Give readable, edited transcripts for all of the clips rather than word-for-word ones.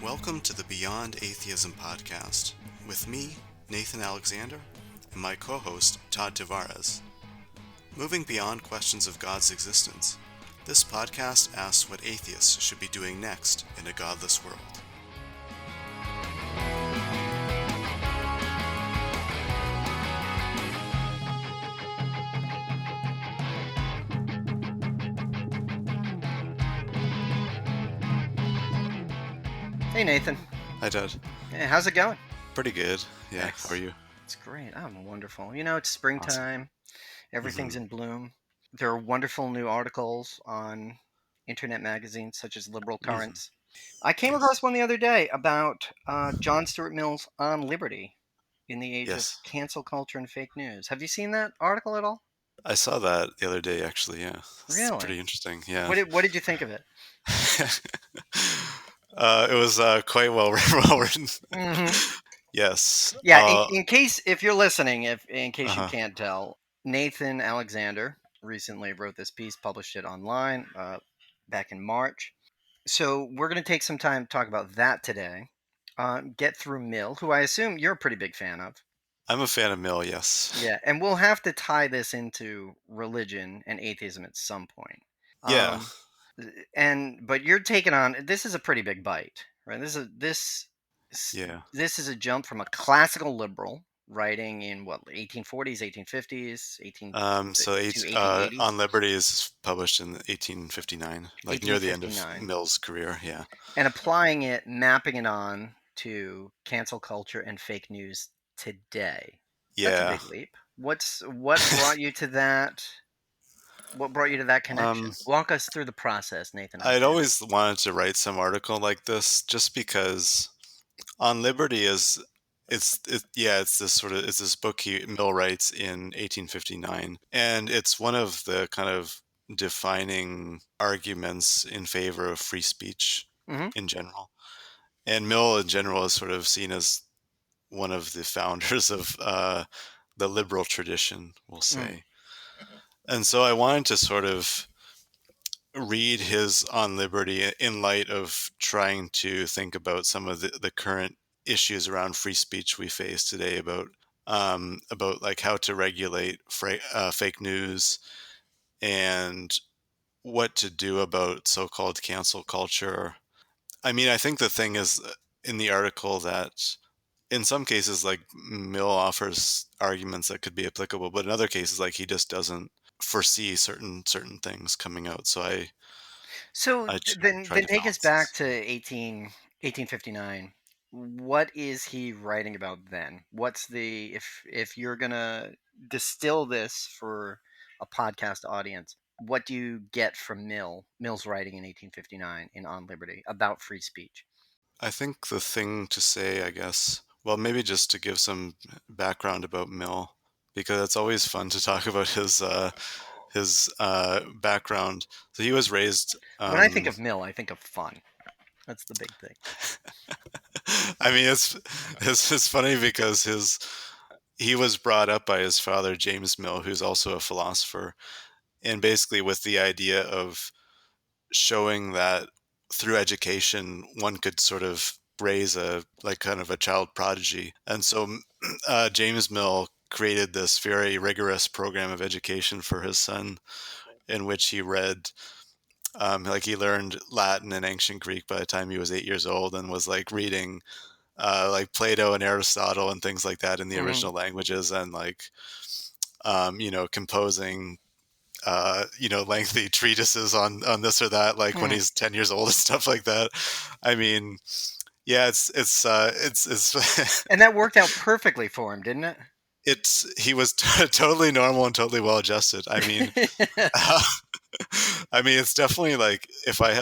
Welcome to the Beyond Atheism podcast with me, Nathan Alexander, and my co-host, Todd Tavares. Moving beyond questions of God's existence, this podcast asks what atheists should be doing next in a godless world. Hey Nathan. Hi, Todd. Hey, how's it going? Pretty good. Yeah, Thanks. how are you? It's great. I'm wonderful. You know, it's springtime. Everything's in bloom. There are wonderful new articles on internet magazines such as Liberal Currents. I came Yes. across one the other day about John Stuart Mill's On Liberty in the age of Yes. cancel culture and fake news. Have you seen that article at all? I saw that the other day, actually, yeah. It's Really? pretty interesting, yeah. What did you think of it? It was quite well written. Mm-hmm. Yes. Yeah, in case if you're listening, in case you Uh-huh. can't tell, Nathan Alexander recently wrote this piece, published it online back in March. So we're going to take some time to talk about that today. Get through Mill, who I assume you're a pretty big fan of. I'm a fan of Mill, yes. Yeah, and we'll have to tie this into religion and atheism at some point. Yeah. But you're taking on this is a pretty big bite, right? Yeah. This is a jump from a classical liberal writing in what 1840s, 1850s, 18 So to 1880s, On Liberty is published in 1859, like near the end of 1859, Mill's career. Yeah. and applying it, mapping it on to cancel culture and fake news today. That's a Yeah. big leap. What brought you to that? What brought you to that connection? Um, Walk us through the process, Nathan I'd Alexander. always wanted to write some article like this, just because On Liberty it's this book Mill writes in 1859, and it's one of the kind of defining arguments in favor of free speech Mm-hmm. in general. And Mill in general is sort of seen as one of the founders of the liberal tradition, we'll Mm. say. And so I wanted to sort of read his On Liberty in light of trying to think about some of the current issues around free speech we face today, about like how to regulate fake news and what to do about so-called cancel culture. I mean, I think the thing is in the article that in some cases, like Mill offers arguments that could be applicable, but in other cases, like he just doesn't foresee certain things coming out. So So I try then to take us balance back this. to 1859. What is he writing about then? What's the if you're gonna distill this for a podcast audience, what do you get from Mill's writing in 1859 in On Liberty about free speech? I think the thing to say, I guess, well, maybe just to give some background about Mill, because it's always fun to talk about his background. So he was raised. When I think of Mill, I think of fun. That's the big thing. I mean, it's funny because he was brought up by his father, James Mill, who's also a philosopher, and basically with the idea of showing that through education one could sort of raise a like kind of a child prodigy. And so James Mill created this very rigorous program of education for his son, in which he read like he learned Latin and ancient Greek by the time he was 8 years old, and was like reading like Plato and Aristotle and things like that in the Hmm. original languages, and like composing lengthy treatises on this or that, like when Hmm. he's 10 years old and stuff like that. I mean, yeah, it's And that worked out perfectly for him, didn't it? he was totally normal and totally well adjusted. I mean, I mean, it's definitely like if I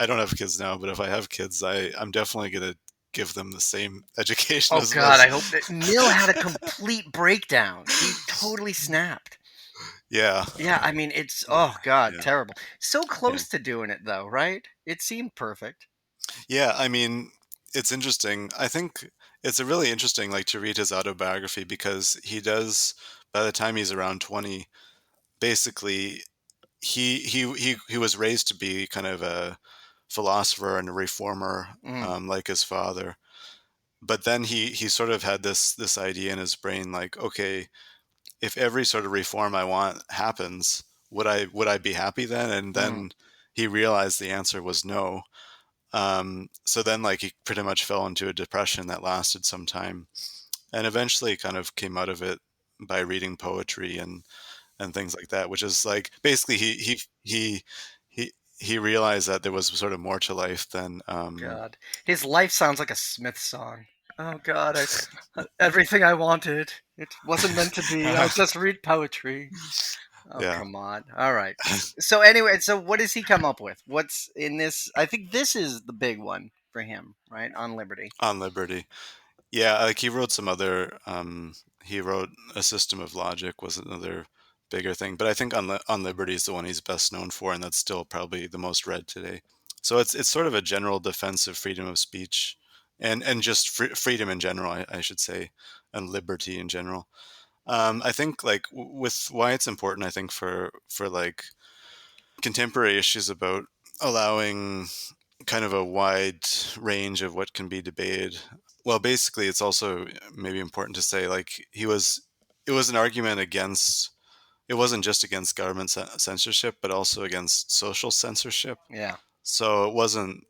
don't have kids now, but if I have kids, I'm definitely gonna give them the same education Oh as God, I hope that Mill had a complete breakdown. He totally snapped. yeah, Yeah, I mean it's oh God, yeah, terrible. So yeah, close to doing it though, right? It seemed perfect. yeah. I mean, it's interesting. I think it's a really interesting, like, to read his autobiography, because he does, by the time he's around 20, basically he was raised to be kind of a philosopher and a reformer, Mm, like his father. But then he sort of had this idea in his brain, like, okay, if every sort of reform I want happens, would I be happy then? And mm, then he realized the answer was no. So then, like, he pretty much fell into a depression that lasted some time, and eventually kind of came out of it by reading poetry and things like that. Which is like basically he he realized that there was sort of more to life than God, his life sounds like a Smith song. Oh God, everything I wanted. It wasn't meant to be. I just read poetry. Oh, yeah. come on. All right. So anyway, so what does he come up with? What's in this? I think this is the big one for him, right? On Liberty. On Liberty. Yeah, like he wrote some other. He wrote A System of Logic was another bigger thing, but I think on Liberty is the one he's best known for, and that's still probably the most read today. So it's sort of a general defense of freedom of speech, and just freedom in general, I should say, and liberty in general. I think like with why it's important, I think for like contemporary issues about allowing kind of a wide range of what can be debated. Well, basically, it's also maybe important to say like it was an argument against. It wasn't just against government censorship, but also against social censorship. Yeah. So it wasn't,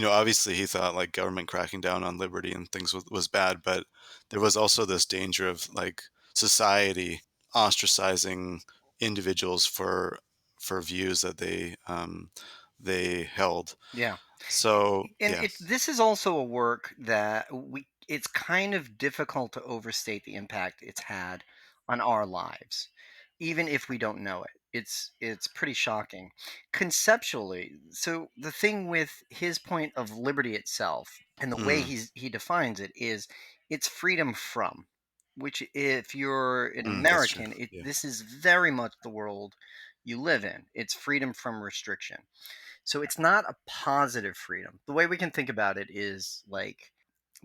obviously he thought like government cracking down on liberty and things was bad, but there was also this danger of like society ostracizing individuals for views that they held. Yeah. So And yeah. this is also a work that it's kind of difficult to overstate the impact it's had on our lives, even if we don't know it. It's pretty shocking conceptually. So the thing with his point of liberty itself and the way Mm, he defines it is it's freedom from, which if you're an that's true. American, Yeah. this is very much the world you live in. It's freedom from restriction. So it's not a positive freedom. The way we can think about it is like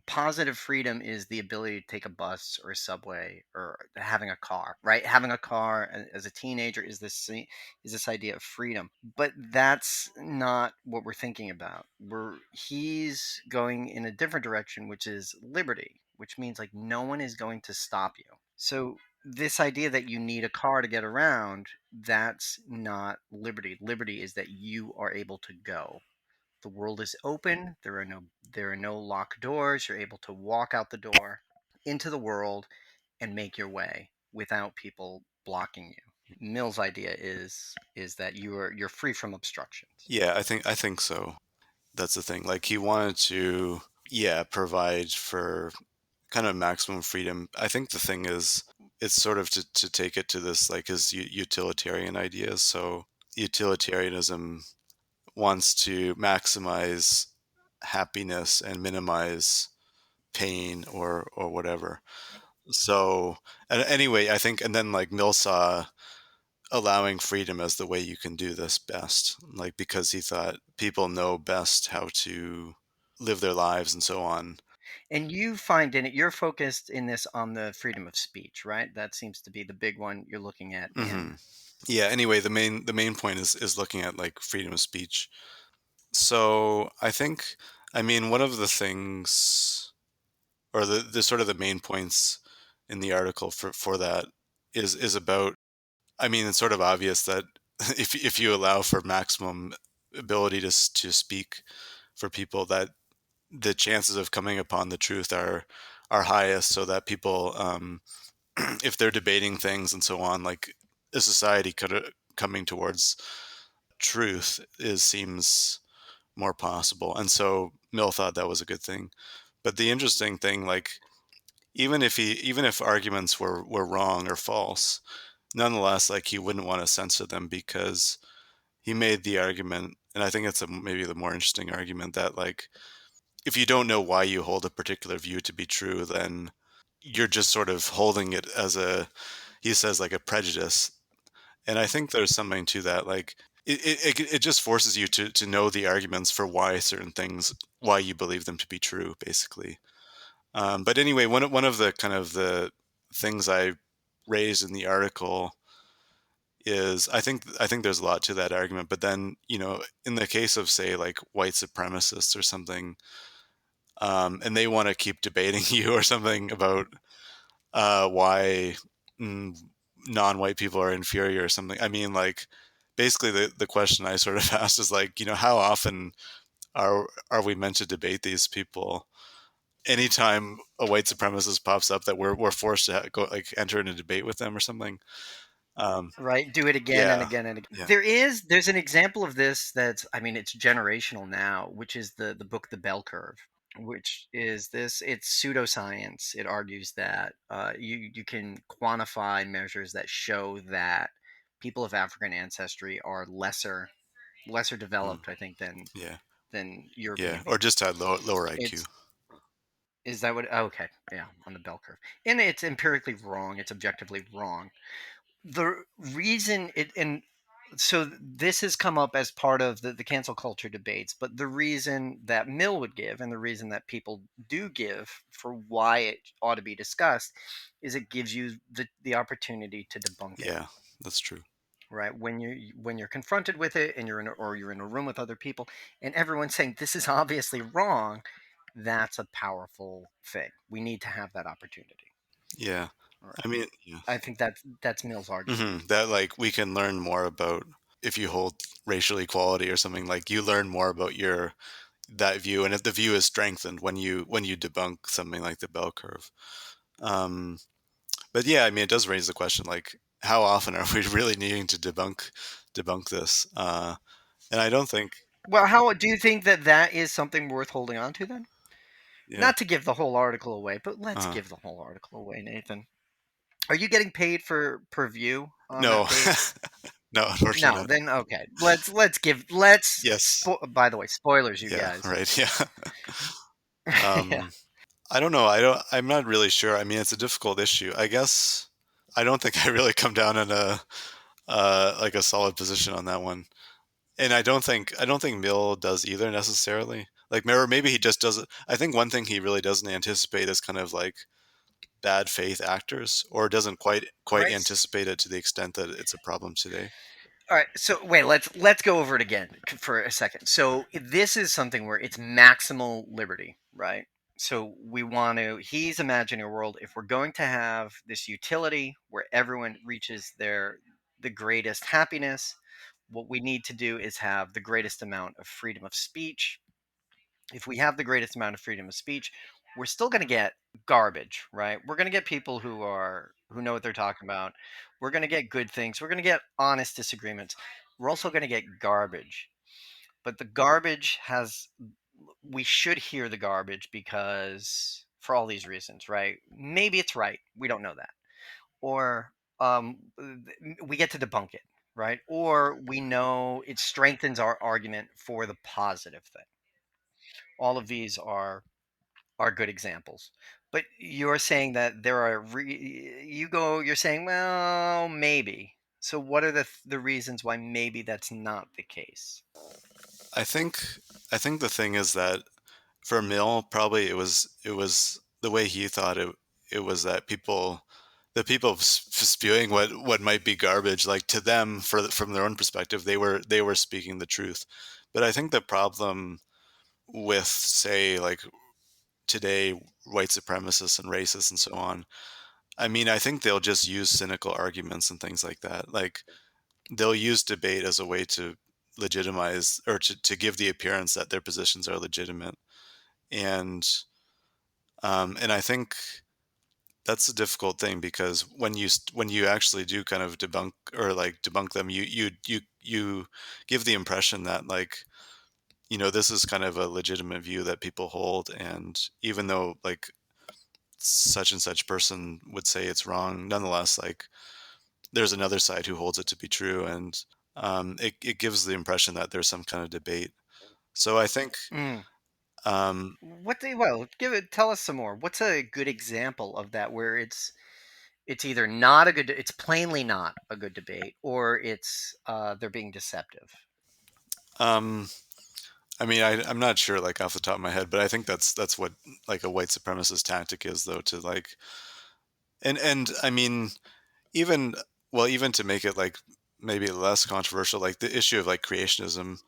positive freedom is the ability to take a bus or a subway or having a car, right? Having a car as a teenager is this idea of freedom. But that's not what we're thinking about. He's going in a different direction, which is liberty, which means like no one is going to stop you. So this idea that you need a car to get around, that's not liberty. Liberty is that you are able to go. The world is open. There are no locked doors. You're able to walk out the door into the world and make your way without people blocking you. Mill's idea is that you're free from obstructions. Yeah, I think so. That's the thing. Like he wanted to, yeah, provide for kind of maximum freedom. I think the thing is, it's sort of to take it to this like his utilitarian ideas. So utilitarianism wants to maximize happiness and minimize pain or whatever. So and anyway, I think, and then like Mill saw allowing freedom as the way you can do this best, like because he thought people know best how to live their lives and so on. And you find in it you're focused in this on the freedom of speech, right? That seems to be the big one you're looking at Hmm. in. Yeah. Anyway, the main point is looking at like freedom of speech. So I think, I mean, one of the things, or the sort of the main points in the article for that is about. I mean, it's sort of obvious that if you allow for maximum ability to speak for people, that the chances of coming upon the truth are highest, so that people, if they're debating things and so on, like a society could coming towards truth is seems more possible. And so Mill thought that was a good thing. But the interesting thing, like even if arguments were wrong or false, nonetheless, like he wouldn't want to censor them because he made the argument, and I think it's maybe the more interesting argument, that like if you don't know why you hold a particular view to be true, then you're just sort of holding it as a, he says, like a prejudice. And I think there's something to that. Like it just forces you to know the arguments for why certain things, why you believe them to be true, basically. But anyway, one of the kind of the things I raised in the article is I think there's a lot to that argument, but then, in the case of, say, like, white supremacists or something, and they want to keep debating you or something about why mm, non-white people are inferior or something. I mean, like, basically the question I sort of asked is, like, how often are we meant to debate these people? Anytime a white supremacist pops up, that we're forced to go, like, enter into debate with them or something. Um, Right, do it again and yeah, again and again. yeah, There's an example of this that's, I mean, it's generational now, which is the book The Bell Curve, which is this, it's pseudoscience. It argues that you can quantify measures that show that people of African ancestry are lesser mm, developed, I think, yeah, than yeah, European or people. just had lower IQ. It's is that what? Oh, okay, yeah, on the bell curve, and it's empirically wrong. It's objectively wrong. The reason it and so this has come up as part of the cancel culture debates, but the reason that Mill would give and the reason that people do give for why it ought to be discussed is it gives you the opportunity to debunk it, Yeah, that's true. right? When you're confronted with it and you're in a room with other people and everyone's saying this is obviously wrong, that's a powerful thing. We need to have that opportunity. Yeah, Right. I mean, yeah. I think that's Mill's argument. That, like, we can learn more about, if you hold racial equality or something, like, you learn more about your that view, and if the view is strengthened when you debunk something like the bell curve. Um, but yeah, I mean, it does raise the question, like, how often are we really needing to debunk this? And I don't think, Well, how do you think that that is something worth holding on to then? yeah, Not to give the whole article away, but let's uh, give the whole article away, Nathan. Are you getting paid for per view on that no, page? no, unfortunately No, not. then okay. Let's Yes, by the way, spoilers, you yeah, guys. right, yeah. Yeah. um, I don't know. I'm not really sure. I mean, it's a difficult issue. I guess I don't think I really come down in like a solid position on that one. And I don't think Mill does either necessarily. Like, or maybe he just doesn't. I think one thing he really doesn't anticipate is kind of like bad faith actors, or doesn't quite Right. anticipate it to the extent that it's a problem today. All right, so wait, let's go over it again for a second. So this is something where it's maximal liberty, right? So we want to. He's imagining a world if we're going to have this utility where everyone reaches the greatest happiness. What we need to do is have the greatest amount of freedom of speech. If we have the greatest amount of freedom of speech, we're still going to get garbage, right? We're going to get people who know what they're talking about. We're going to get good things. We're going to get honest disagreements. We're also going to get garbage. But the garbage has we should hear the garbage because for all these reasons, right? Maybe it's right. We don't know that. Or we get to debunk it, right? Or we know it strengthens our argument for the positive thing. All of these are good examples. But you're saying that there are you're saying, well, maybe. So what are the reasons why maybe that's not the case? I think I think the thing is that for Mill, probably it was the way he thought it was that the people spewing what might be garbage, like, to them, from their own perspective, they were speaking the truth. But I think the problem with, say, like, today, white supremacists and racists and so on, I mean, I think they'll just use cynical arguments and things like that. Like, they'll use debate as a way to legitimize, or to give the appearance that their positions are legitimate. And and I think that's a difficult thing, because when you actually do kind of debunk, or like debunk them, you give the impression that, like, this is kind of a legitimate view that people hold, and even though, like, such and such person would say it's wrong, nonetheless, like, there's another side who holds it to be true, and it gives the impression that there's some kind of debate. So I think, Mm. um, Well, give it. Tell us some more. What's a good example of that where it's either not a good, it's plainly not a good debate, or it's they're being deceptive. um, I mean, I'm not sure, like, off the top of my head, but I think that's what, like, a white supremacist tactic is, though, to, like, and I mean, even, well, even to make it, like, maybe less controversial, like the issue of like creationism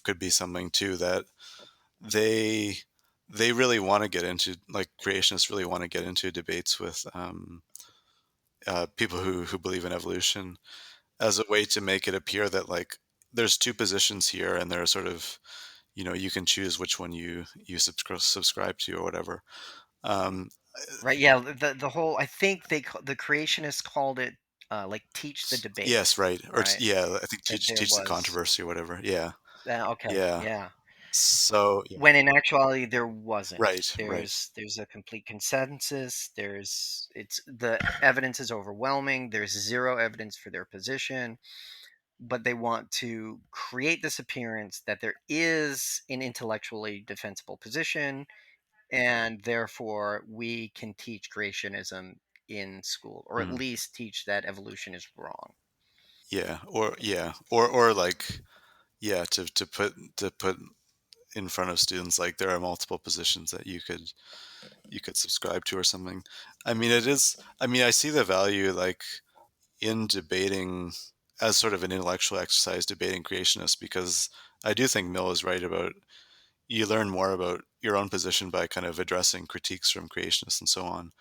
could be something too that they they really want to get into, like creationists really want to get into debates with people who believe in evolution as a way to make it appear that like there's two positions here and they're sort of, you can choose which one you subscribe to or whatever. um Right? Yeah. The whole, I think the creationists called it like teach the debate, yes, right, or right? yeah, I think That there teach the was controversy or whatever, yeah. okay, Yeah. yeah. So yeah. When in actuality there wasn't. Right, right. There's a complete consensus. There's it's the evidence is overwhelming. There's zero evidence for their position, but they want to create this appearance that there is an intellectually defensible position, and therefore we can teach creationism in school, or at Mhm. least teach that evolution is wrong. Yeah, or like, yeah, to put in front of students like there are multiple positions that you could subscribe to or something. I mean, I see the value like in debating as sort of an intellectual exercise, debating creationists, because I do think Mill is right about you learn more about your own position by kind of addressing critiques from creationists and so on.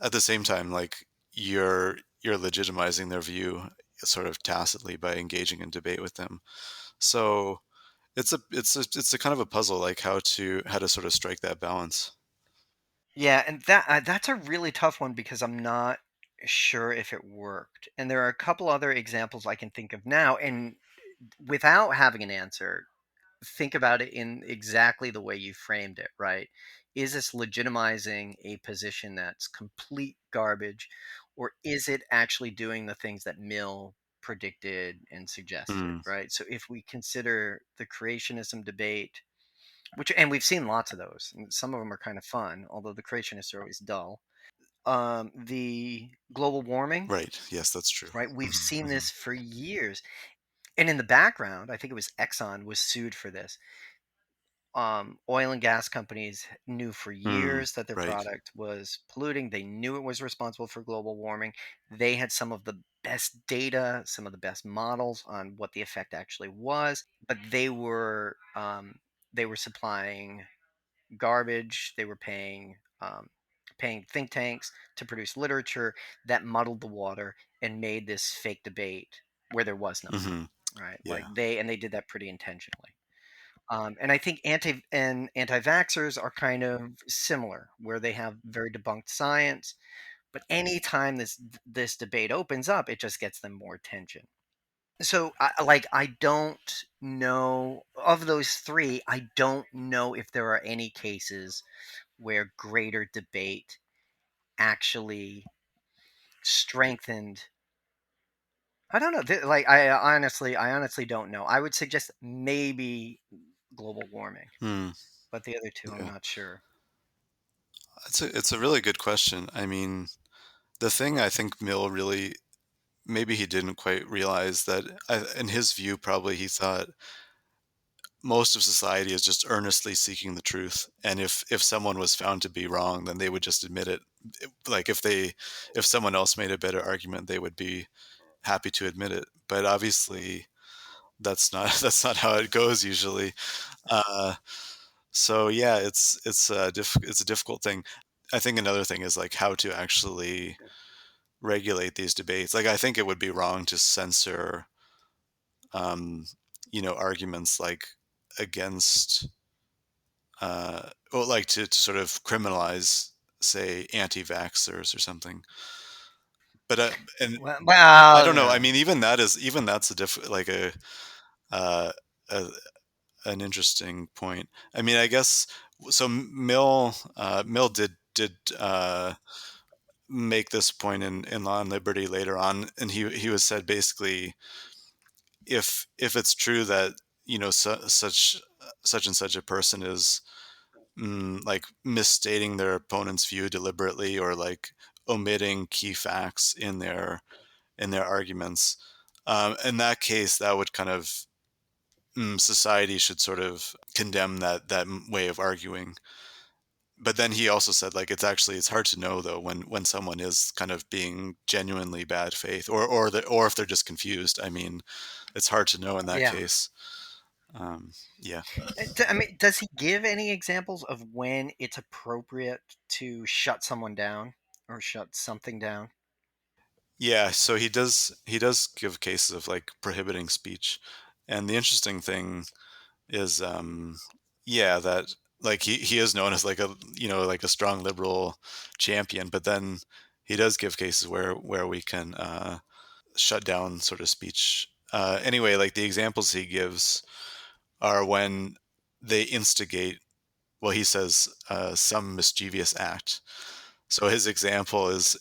At the same time, like you're legitimizing their view sort of tacitly by engaging in debate with them. So it's a kind of a puzzle, like how to sort of strike that balance. Yeah, and that's a really tough one because I'm not sure if it worked. And there are a couple other examples I can think of now, and without having an answer, think about it in exactly the way you framed it, right? Is this legitimizing a position that's complete garbage, or is it actually doing the things that Mill predicted and suggested, Mm, right? So if we consider the creationism debate, which, and we've seen lots of those, and some of them are kind of fun, although the creationists are always dull. The global warming, right. Yes, that's true. right? We've Hmm, seen hmm. this for years. And in the background, I think it was Exxon was sued for this. Oil and gas companies knew for Mm, years that their right. product was polluting. They knew it was responsible for global warming. They had some of the best data, some of the best models on what the effect actually was, but they were supplying garbage. They were paying think tanks to produce literature that muddled the water and made this fake debate where there was none. Hmm. Right? Like Yeah. they did that pretty intentionally. And I think anti-vaxxers are kind of similar, where they have very debunked science. But anytime this debate opens up, it just gets them more attention. So, I don't know of those three. I don't know if there are any cases where greater debate actually strengthened. I don't know. I honestly don't know. I would suggest maybe global warming, Mm, but the other two, I'm yeah. not sure. It's a really good question. I mean, the thing I think Mill really, maybe he didn't quite realize that in his view, probably he thought most of society is just earnestly seeking the truth, and if someone was found to be wrong, then they would just admit it. Like if someone else made a better argument, they would be happy to admit it. But obviously, that's not that's not how it goes usually. Uh, so yeah, it's a difficult thing. I think another thing is like how to actually regulate these debates. Like I think it would be wrong to censor, um, arguments like against, or like to sort of criminalize, say, anti-vaxxers or something. But and I Well, don't know. I no. mean, even that's a like uh, a an interesting point. I mean, I guess so. Mill did make this point in Law and Liberty later on, and he was said basically, if it's true that such and such a person is, like misstating their opponent's view deliberately, or like omitting key facts in their arguments, in that case, that would kind of, society should sort of condemn that way of arguing. but then he also said like it's hard to know though when someone is kind of being genuinely bad faith or if they're just confused. I mean, it's hard to know in that Yeah. case. Um, yeah. I mean, does he give any examples of when it's appropriate to shut someone down or shut something down? Yeah, so he does give cases of like prohibiting speech. And the interesting thing is yeah, that like he is known as like a like a strong liberal champion, but then he does give cases where we can shut down sort of speech. Anyway, like the examples he gives are when they instigate, well, he says some mischievous act. So his example is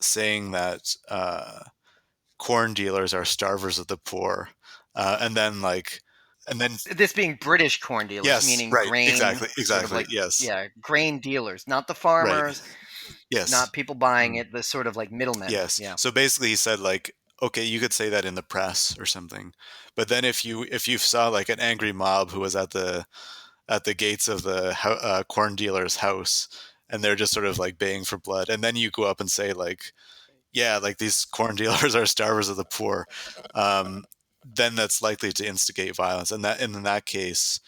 saying that corn dealers are starvers of the poor, and then like, and then This being British corn dealers, yes, meaning right, grain, exactly, sort of exactly, like, yes, yeah, grain dealers, not the right, farmers, yes, not people buying mm, it, the sort of like middlemen. yes. Yeah. So basically, he said like, okay, you could say that in the press or something, but then if you saw like an angry mob who was at the gates of the corn dealer's house, and they're just sort of like baying for blood, and then you go up and say like, yeah, like these corn dealers are starvers of the poor, um, then that's likely to instigate violence, and in that case,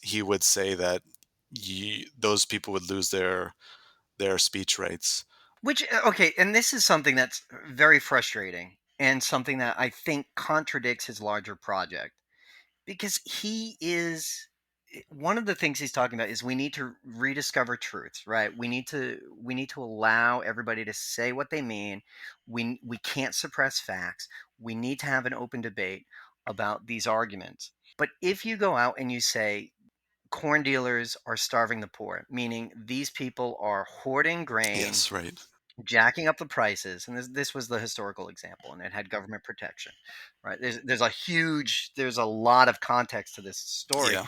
he would say that those people would lose their speech rights. Which, okay, and this is something that's very frustrating and something that I think contradicts his larger project because he is one of the things he's talking about is we need to rediscover truths, right? We need to allow everybody to say what they mean. We can't suppress facts. We need to have an open debate about these arguments. But if you go out and you say corn dealers are starving the poor, meaning these people are hoarding grain, Yes, right. jacking up the prices, and this was the historical example, and it had government protection, right? There's a lot of context to this story, Yeah.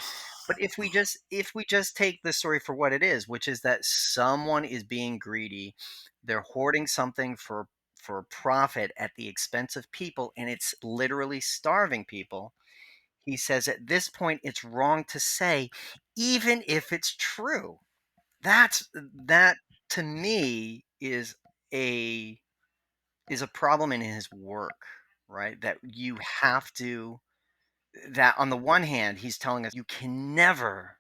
but if we just take this story for what it is, which is that someone is being greedy, they're hoarding something for profit at the expense of people, and it's literally starving people. He says at this point it's wrong to say, even if it's true. That to me a is a problem in his work, right? That you have to that on the one hand he's telling us you can never,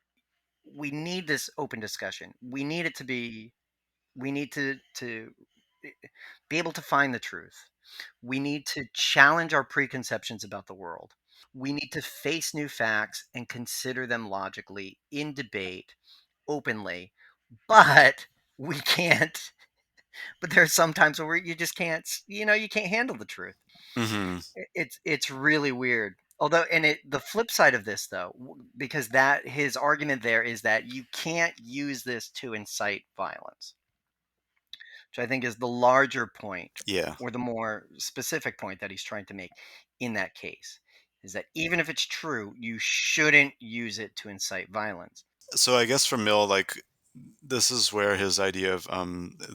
we need this open discussion. We need to be able to find the truth. We need to challenge our preconceptions about the world. We need to face new facts and consider them logically in debate openly, but we can't. But there are some times where you just can't, you can't handle the truth. Hmm. It's really weird. Although, and the flip side of this though, because that his argument there is that you can't use this to incite violence, which I think is the larger point, Yeah. or the more specific point that he's trying to make in that case, is that even if it's true, you shouldn't use it to incite violence. So I guess for Mill, like this is where his idea of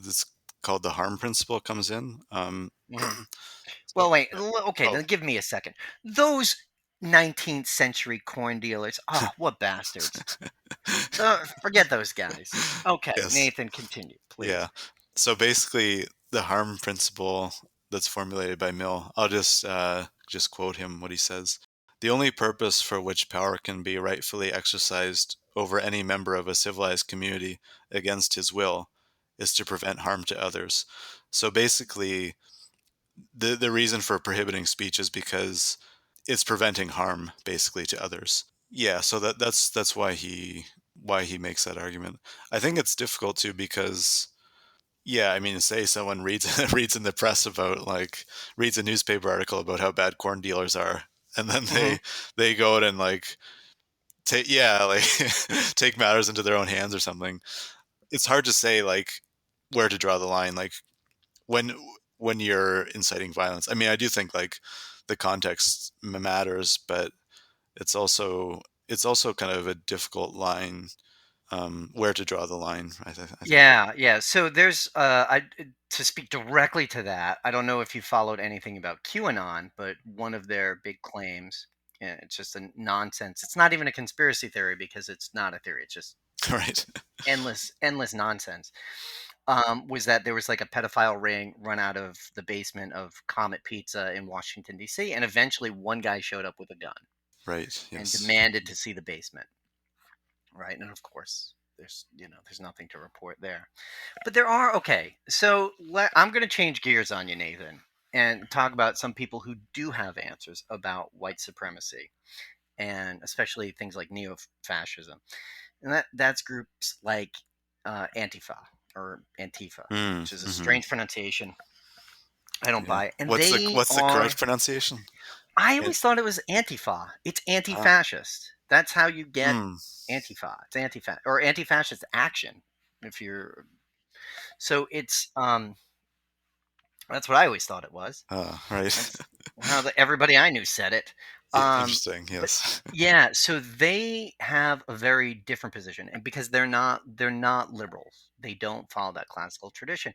this called the harm principle comes in. Mhm. So Well, wait. Okay, oh, then give me a second. Those 19th century corn dealers. Oh, what bastards! Forget those guys. Okay, yes. Nathan, continue, Yeah. please. So basically, the harm principle that's formulated by Mill, I'll just quote him what he says. The only purpose for which power can be rightfully exercised over any member of a civilized community against his will is to prevent harm to others. So basically, the reason for prohibiting speech is because it's preventing harm basically to others. Yeah, so that's why he makes that argument. I think it's difficult too because yeah, I mean, say someone reads reads in the press about like reads a newspaper article about how bad corn dealers are, and then Hmm. they go out and like take yeah like take matters into their own hands or something. It's hard to say like where to draw the line, like when when you're inciting violence. I mean, I do think like the context matters, but it's also kind of a difficult line where to draw the line. I think. Yeah, yeah. So there's to speak directly to that. I don't know if you followed anything about QAnon, but one of their big claims, yeah, it's just a nonsense. It's not even a conspiracy theory because it's not a theory. It's just Right. endless nonsense. Was that there was like a pedophile ring run out of the basement of Comet Pizza in Washington D.C., and eventually one guy showed up with a gun Right. and Yes. demanded to see the basement, right? And of course, there's nothing to report there. But there are okay. So I'm going to change gears on you, Nathan, and talk about some people who do have answers about white supremacy and especially things like neo-fascism, and that's groups like Antifa or Antifa, Mm, which is a hmm. strange pronunciation. I don't Yeah. buy it, and What's the they what's the are. correct pronunciation? I It, always thought it was Antifa. It's ah, anti-fascist. That's how you get mm, Antifa. It's or anti-fascist action. If you're so, it's that's what I always thought it was. right. That's how everybody I knew said it. Interesting. But Yes. yeah, so they have a very different position, and because they're not liberals, they don't follow that classical tradition,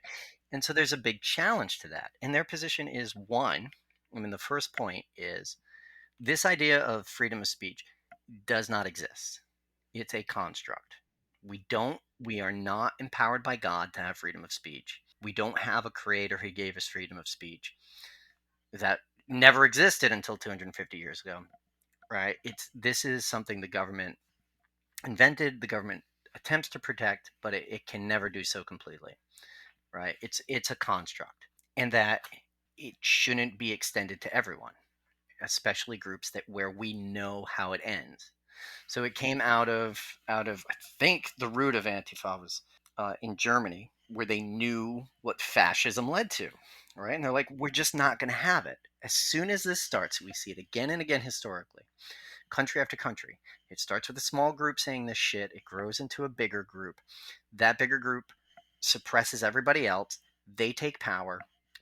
and so there's a big challenge to that. And their position is one. I mean, the first point is this idea of freedom of speech does not exist. It's a construct. We are not empowered by God to have freedom of speech. We don't have a creator who gave us freedom of speech. That never existed until 250 years ago, right? This is something the government invented, the government attempts to protect, but it can never do so completely, right? It's a construct, and that it shouldn't be extended to everyone, especially groups that where we know how it ends. So it came out of I think the root of Antifa was in Germany, where they knew what fascism led to, right? And they're like, we're just not going to have it. As soon as this starts, we see it again and again historically, country after country. It starts with a small group saying this shit. It grows into a bigger group. That bigger group suppresses everybody else. They take power,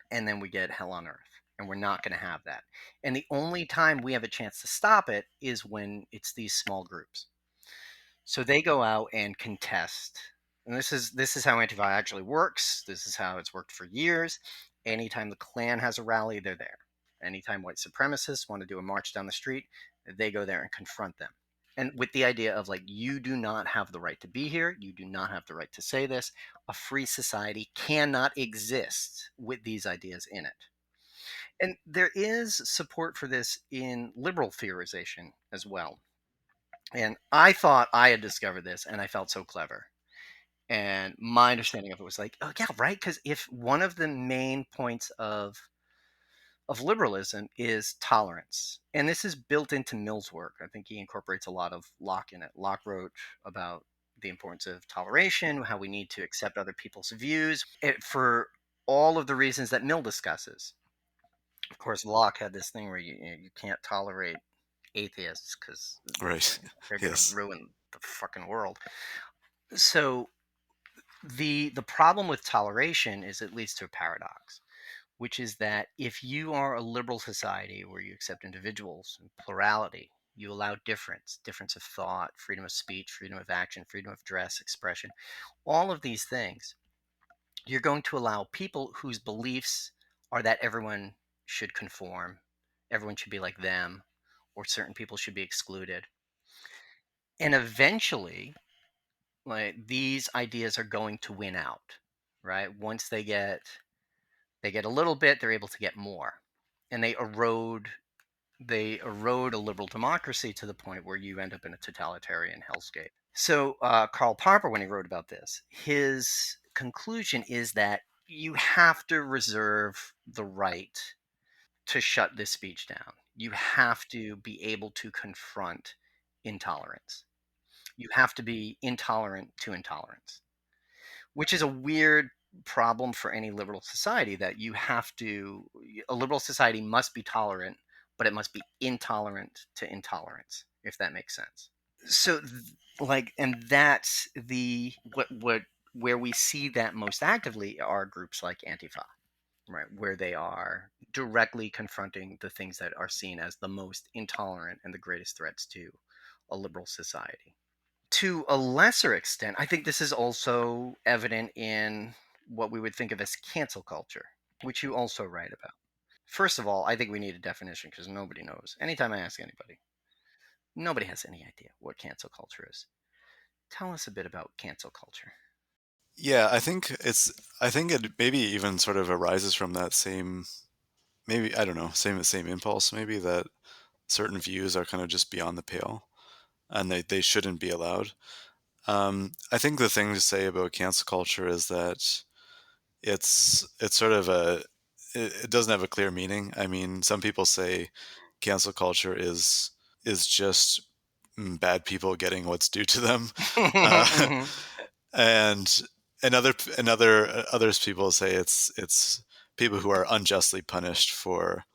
and then we get hell on earth. And we're not going to have that. And the only time we have a chance to stop it is when it's these small groups. So they go out and contest. And this is how Antifa actually works. This is how it's worked for years. Anytime the Klan has a rally, they're there. Anytime white supremacists want to do a march down the street, they go there and confront them. And with the idea of like, you do not have the right to be here. You do not have the right to say this. A free society cannot exist with these ideas in it. And there is support for this in liberal theorization as well. And I thought I had discovered this, and I felt so clever. And my understanding of it was like, oh yeah, right. Because if one of the main points of liberalism is tolerance, and this is built into Mill's work. I think he incorporates a lot of Locke in it. Locke wrote about the importance of toleration, how we need to accept other people's views, for all of the reasons that Mill discusses. Of course, Locke had this thing where you can't tolerate atheists because Right. they're going to Yes. ruin the fucking world. So the problem with toleration is it leads to a paradox, which is that if you are a liberal society where you accept individuals and plurality, you allow difference of thought, freedom of speech, freedom of action, freedom of dress, expression, all of these things, you're going to allow people whose beliefs are that everyone should conform, everyone should be like them, or certain people should be excluded. And eventually, like these ideas are going to win out, right? Once they get a little bit, they're able to get more, and they erode a liberal democracy to the point where you end up in a totalitarian hellscape. So Karl Popper, when he wrote about this, his conclusion is that you have to reserve the right to shut this speech down. You have to be able to confront intolerance. You have to be intolerant to intolerance, which is a weird problem for any liberal society, that a liberal society must be tolerant, but it must be intolerant to intolerance, if that makes sense. So like, and that's the what where we see that most actively are groups like Antifa, right, where they are directly confronting the things that are seen as the most intolerant and the greatest threats to a liberal society. To a lesser extent, I think this is also evident in what we would think of as cancel culture, which you also write about. First of all, I think we need a definition because nobody knows. Anytime I ask anybody, nobody has any idea what cancel culture is. Tell us a bit about cancel culture. Yeah, I think it maybe even sort of arises from that same, maybe I don't know, same impulse maybe, that certain views are kind of just beyond the pale and they shouldn't be allowed. I think the thing to say about cancel culture is that it's sort of it doesn't have a clear meaning. I mean, some people say cancel culture is just bad people getting what's due to them, uh, Hmm. and others people say it's people who are unjustly punished for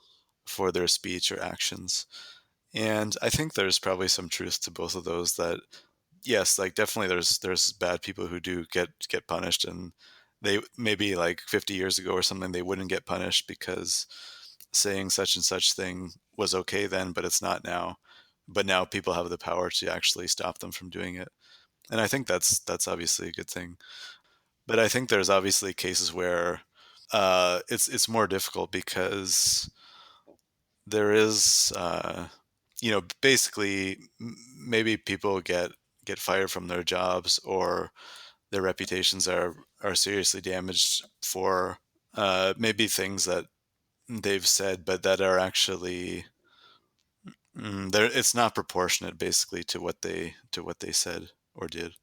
their speech or actions. And I think there's probably some truth to both of those. That yes, like definitely there's bad people who do get punished, and they maybe like 50 years ago or something they wouldn't get punished because saying such and such thing was okay then, but it's not now. But now people have the power to actually stop them from doing it, and I think that's obviously a good thing. But I think there's obviously cases where it's more difficult because there is basically maybe people get fired from their jobs, or their reputations are seriously damaged for maybe things that they've said, but that are actually there. It's not proportionate, basically, to what they said or did.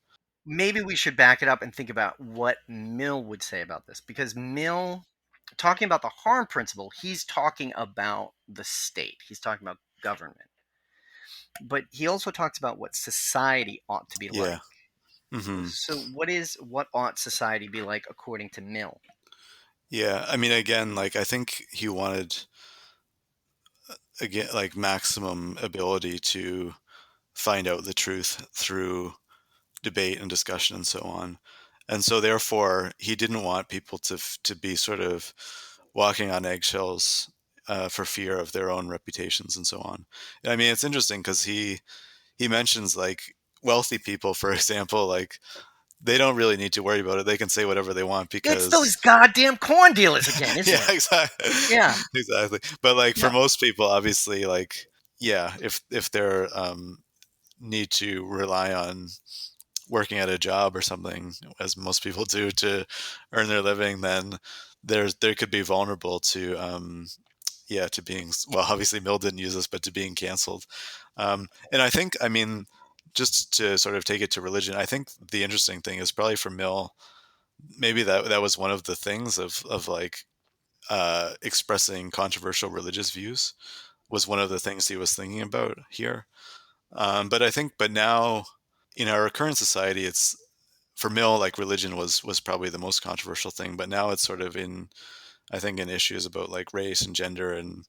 Maybe we should back it up and think about what Mill would say about this, because Mill, talking about the harm principle, he's talking about the state, he's talking about government, but he also talks about what society ought to be Yeah. like. Hmm. So what ought society be like according to Mill? Yeah. I mean, again, like I think he wanted again like maximum ability to find out the truth through debate and discussion and so on. And so therefore he didn't want people to be sort of walking on eggshells for fear of their own reputations and so on. I mean, it's interesting because he mentions like wealthy people, for example, like they don't really need to worry about it. They can say whatever they want It's because those goddamn corn dealers again, isn't yeah, it? exactly. Yeah. Exactly. But like for Yeah. most people, obviously, like yeah, if they're need to rely on working at a job or something, as most people do, to earn their living, then there could be vulnerable to yeah, to being, well, obviously Mill didn't use this, but to being canceled. And I think, I mean, just to sort of take it to religion, I think the interesting thing is probably for Mill, maybe that was one of the things of like expressing controversial religious views was one of the things he was thinking about here. But I think, but now in our current society, it's for Mill, like religion was probably the most controversial thing, but now it's sort of in, I think, in issues about like race and gender and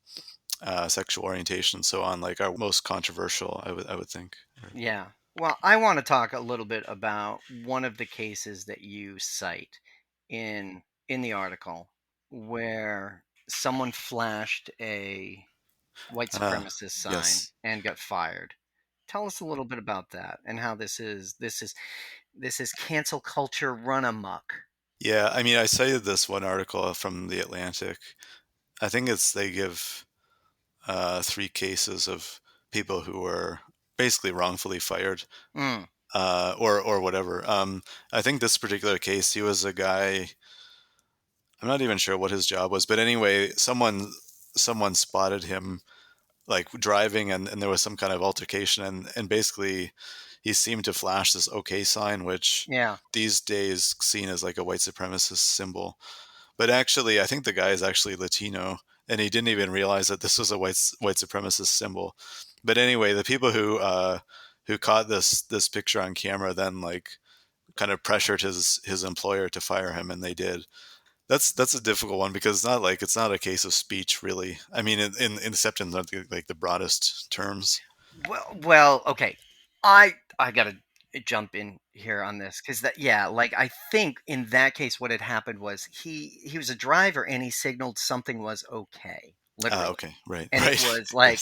sexual orientation and so on, like are most controversial. I would think. Yeah. Well, I want to talk a little bit about one of the cases that you cite in in the article where someone flashed a white supremacist sign Yes. and got fired. Tell us a little bit about that and how this is cancel culture run amok. Yeah. I mean, I cited this one article from the Atlantic. I think it's they give three cases of people who were basically wrongfully fired, Mm, or whatever. I think this particular case, he was a guy. I'm not even sure what his job was, but anyway, someone spotted him like driving, and there was some kind of altercation, and basically he seemed to flash this okay sign, which yeah. these days seen as like a white supremacist symbol. But actually, I think the guy is actually Latino, and he didn't even realize that this was a white supremacist symbol. But anyway, the people who caught this picture on camera then like kind of pressured his employer to fire him, and they did. That's a difficult one because it's not like it's not a case of speech really. I mean, except in like the broadest terms. Well, okay. I gotta jump in here on this because that, yeah, like I think in that case, what had happened was he was a driver and he signaled something was okay, Ah, literally, okay, right, and it right, was like,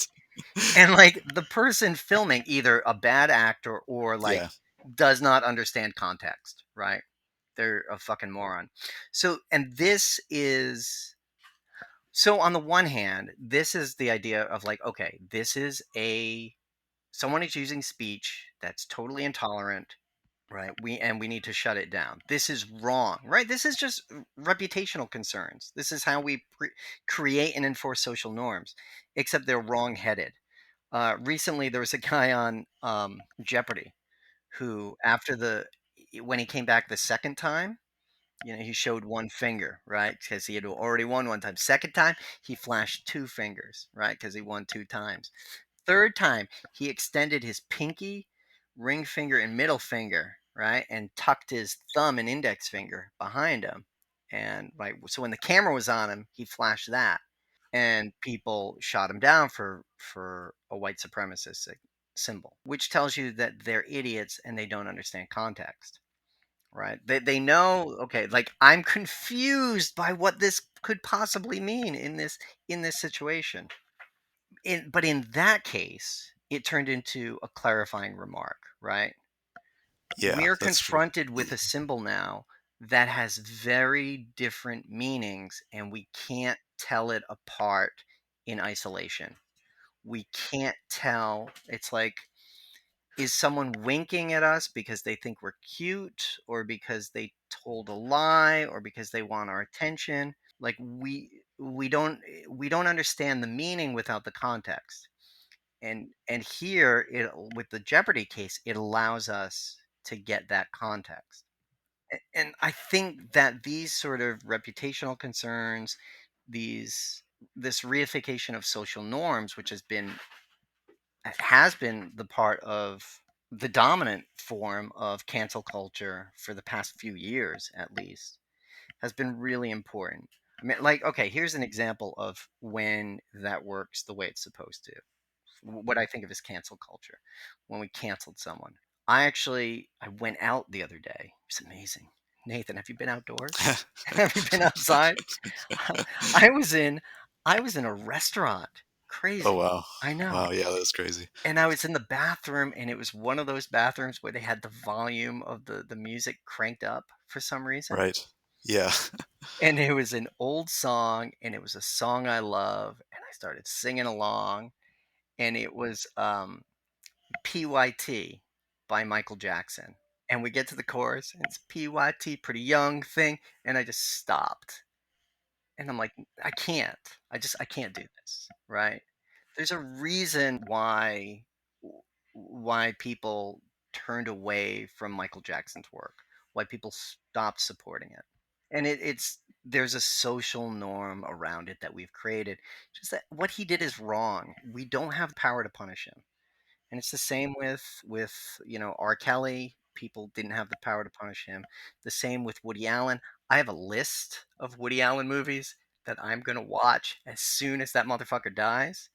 yes, and like the person filming either a bad actor or like yeah, does not understand context, right? They're a fucking moron. So, and this is so on the one hand, this is the idea of like, okay, this is a someone is using speech that's totally intolerant, right? We need to shut it down. This is wrong, right? This is just reputational concerns. This is how we create and enforce social norms, except they're wrong-headed. Recently, there was a guy on Jeopardy who, after the when he came back the second time, he showed one finger, right? Because he had already won one time. Second time, he flashed two fingers, right? Because he won two times. Third time, he extended his pinky, ring finger, and middle finger, right? And tucked his thumb and index finger behind him. And right, so when the camera was on him, he flashed that. And people shot him down for a white supremacist symbol, which tells you that they're idiots and they don't understand context, right? They know, okay, like I'm confused by what this could possibly mean in this situation. But in that case, it turned into a clarifying remark, right? Yeah, We're that's true. confronted with a symbol now that has very different meanings, and we can't tell it apart in isolation. We can't tell. It's like, is someone winking at us because they think we're cute, or because they told a lie, or because they want our attention? Like we don't understand the meaning without the context. And here, with the Jeopardy case, it allows us to get that context. And I think that these sort of reputational concerns, these this reification of social norms, which has been the part of the dominant form of cancel culture for the past few years, at least, has been really important. I mean, like, okay, here's an example of when that works the way it's supposed to. What I think of as cancel culture, when we canceled someone. I went out the other day. It's amazing. Nathan, have you been outdoors? Have you been outside? I was in I was in a restaurant. Oh, Crazy. wow. I know. Wow, yeah, that's crazy. And I was in the bathroom, and it was one of those bathrooms where they had the volume of the music cranked up for some reason. Right. Yeah. And it was an old song, and it was a song I love, and I started singing along, and it was PYT by Michael Jackson. And we get to the chorus, and it's PYT, pretty young thing, and I just stopped. And I'm like, I can't. I can't do this, right? There's a reason why people turned away from Michael Jackson's work, why people stopped supporting it. And it's there's a social norm around it that we've created. Just that what he did is wrong. We don't have the power to punish him. And it's the same with R. Kelly. People didn't have the power to punish him. The same with Woody Allen. I have a list of Woody Allen movies that I'm gonna watch as soon as that motherfucker dies,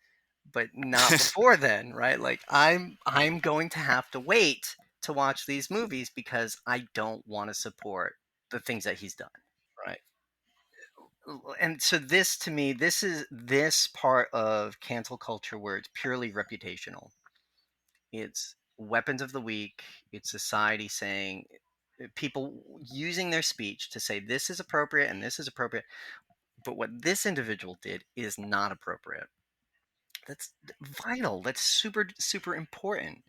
but not before then, right? Like I'm going to have to wait to watch these movies because I don't want to support the things that he's done, right? And so this, to me, this is this part of cancel culture where it's purely reputational. It's weapons of the weak. It's society saying, people using their speech to say this is appropriate and this is appropriate. But what this individual did is not appropriate. That's vital. That's super, super important.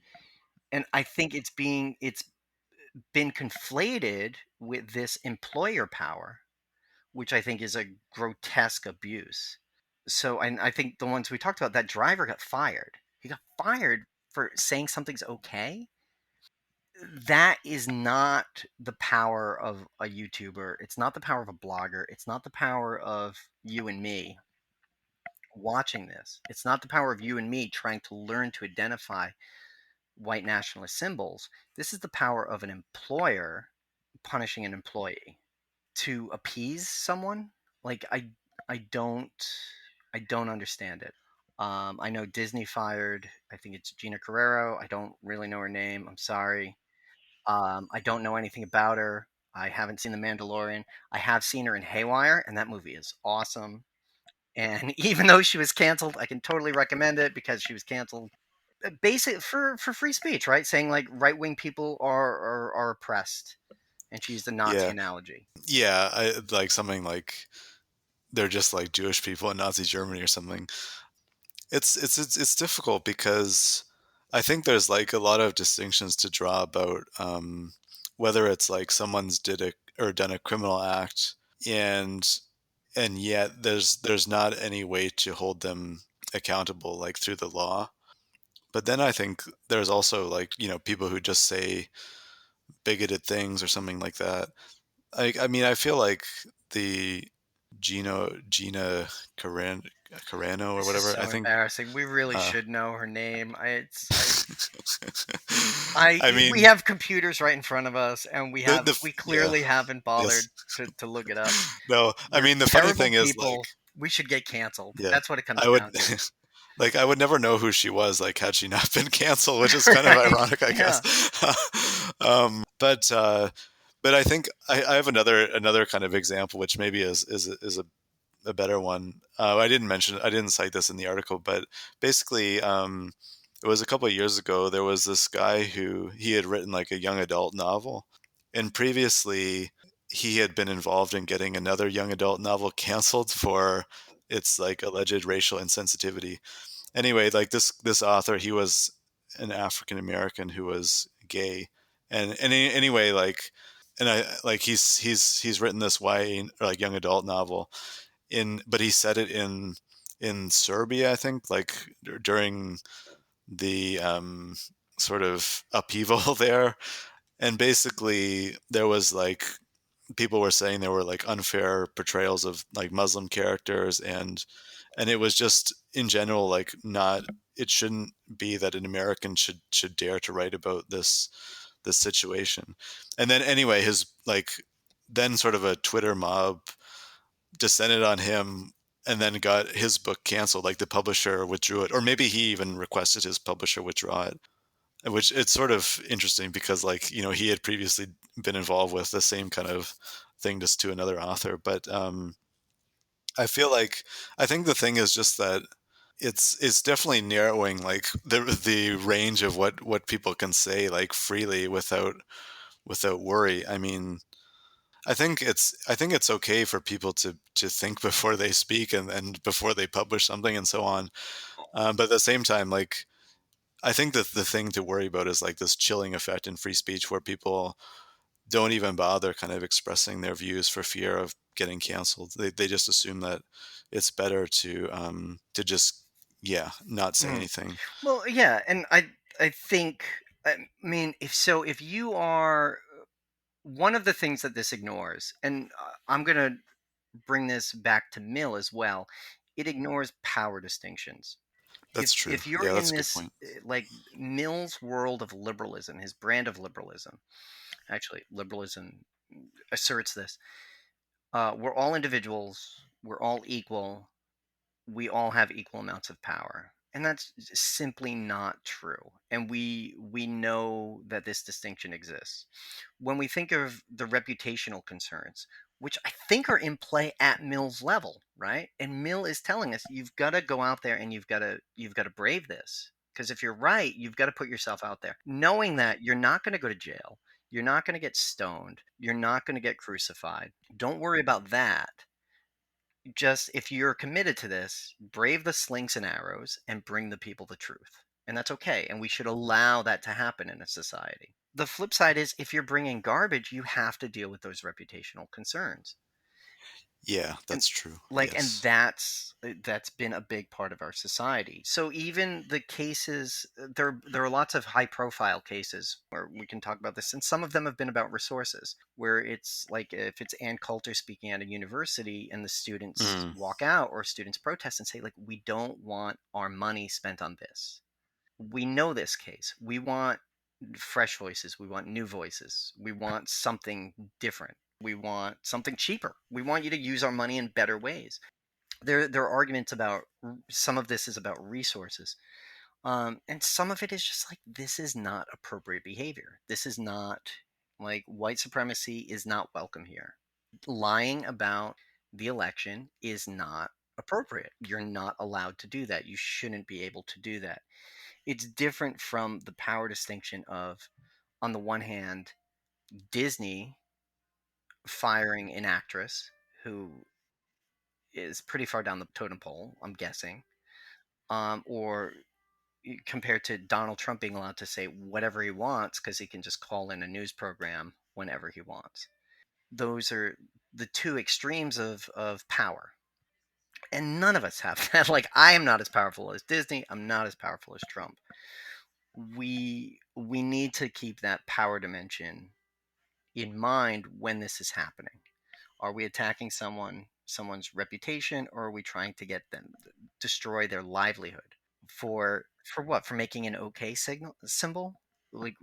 And I think it's been conflated with this employer power, which I think is a grotesque abuse. So, and I think the ones we talked about, that driver got fired. He got fired for saying something's okay. That is not the power of a YouTuber. It's not the power of a blogger. It's not the power of you and me watching this. It's not the power of you and me trying to learn to identify white nationalist symbols. This is the power of an employer punishing an employee to appease someone. Like I don't I don't understand it. I know Disney fired, I think it's Gina Carrero. I don't really know her name. I'm sorry. I don't know anything about her. I haven't seen The Mandalorian. I have seen her in Haywire, and that movie is awesome. And even though she was canceled, I can totally recommend it because she was canceled. Basic for free speech, right? Saying like right wing people are oppressed, and she used the Nazi Yeah. analogy. Yeah, I like something like they're just like Jewish people in Nazi Germany or something. It's difficult because I think there's like a lot of distinctions to draw about whether it's like someone's did a or done a criminal act, and yet there's not any way to hold them accountable like through the law. But then I think there's also like, people who just say bigoted things or something like that. I mean, I feel like the Gina Carano or This is whatever, I so think. embarrassing. We really Uh, should know her name. I We mean, have computers right in front of us, and we yeah, clearly haven't bothered yes. to look it up. No, I We're mean, the funny terrible thing is, like, people. We should get canceled. yeah, That's what it comes I would down to. like, I would never know who she was, like, had she not been canceled, which is kind of Right? ironic, I Yeah. guess. But I think I have another kind of example, which maybe is a better one. I didn't cite this in the article, but basically, it was a couple of years ago. There was this guy who he had written like a young adult novel, and previously he had been involved in getting another young adult novel canceled for its like alleged racial insensitivity. Anyway, like this author, he was an African American who was gay, and anyway, like, and I like he's written this YA or like young adult novel but he said it in Serbia, I think, like during the sort of upheaval there. And basically, there was like people were saying there were like unfair portrayals of like Muslim characters, and it was just in general like not. It shouldn't be that an American should dare to write about this situation. And then anyway, his like then sort of a Twitter mob descended on him and then got his book canceled. Like the publisher withdrew it, or maybe he even requested his publisher withdraw it. Which it's sort of interesting because, like, he had previously been involved with the same kind of thing just to another author. But I feel like I think the thing is just that it's definitely narrowing like the range of what people can say like freely without worry. I mean, I think it's okay for people to think before they speak and before they publish something and so on. But at the same time, like I think that the thing to worry about is like this chilling effect in free speech where people don't even bother kind of expressing their views for fear of getting canceled. They just assume that it's better to just not say Mm. anything. Well, yeah, and I think if you are one of the things that this ignores, and I'm gonna bring this back to Mill as well. It ignores power distinctions. That's true. If you're Yeah, in that's a good this point. like Mill's world of liberalism, his brand of liberalism, actually liberalism asserts this: we're all individuals, we're all equal, we all have equal amounts of power, and that's simply not true. And we know that this distinction exists. When we think of the reputational concerns, which I think are in play at Mill's level, right? And Mill is telling us you've got to go out there and you've got to brave this, because if you're right, you've got to put yourself out there, knowing that you're not going to go to jail, you're not going to get stoned, you're not going to get crucified. Don't worry about that. Just if you're committed to this, brave the slings and arrows and bring the people the truth. And that's okay. And we should allow that to happen in a society. The flip side is if you're bringing garbage, you have to deal with those reputational concerns. Yeah, And that's true. and Yes. that's been a big part of our society. So even the cases, there are lots of high profile cases where we can talk about this, and some of them have been about resources, where it's like if it's Ann Coulter speaking at a university and the students Mm. walk out or students protest and say like, we don't want our money spent on this. We know this case. We want fresh voices. We want new voices. We want something different. We want something cheaper. We want you to use our money in better ways. There are arguments about some of this is about resources, and some of it is just like this is not appropriate behavior. This is not like white supremacy is not welcome here. Lying about the election is not appropriate. You're not allowed to do that. You shouldn't be able to do that. It's different from the power distinction of, on the one hand, Disney firing an actress who is pretty far down the totem pole, I'm guessing, or compared to Donald Trump being allowed to say whatever he wants because he can just call in a news program whenever he wants. Those are the two extremes of power. And none of us have that. Like, I am not as powerful as Disney. I'm not as powerful as Trump. We need to keep that power dimension in mind when this is happening. Are we attacking someone's reputation, or are we trying to get them destroy their livelihood? For what? For making an okay signal symbol? Like,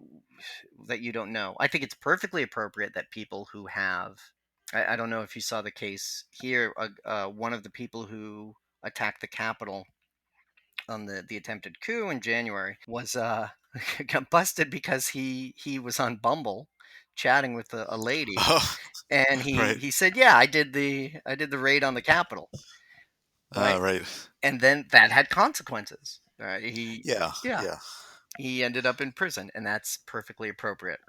that you don't know. I think it's perfectly appropriate that people who have I don't know if you saw the case here. One of the people who attacked the Capitol on the attempted coup in January was got busted because he was on Bumble chatting with a lady, Oh, and right. he said, "Yeah, I did the raid on the Capitol," right? Right. And then that had consequences. He Yeah. Yeah, Yeah. he ended up in prison, and that's perfectly appropriate.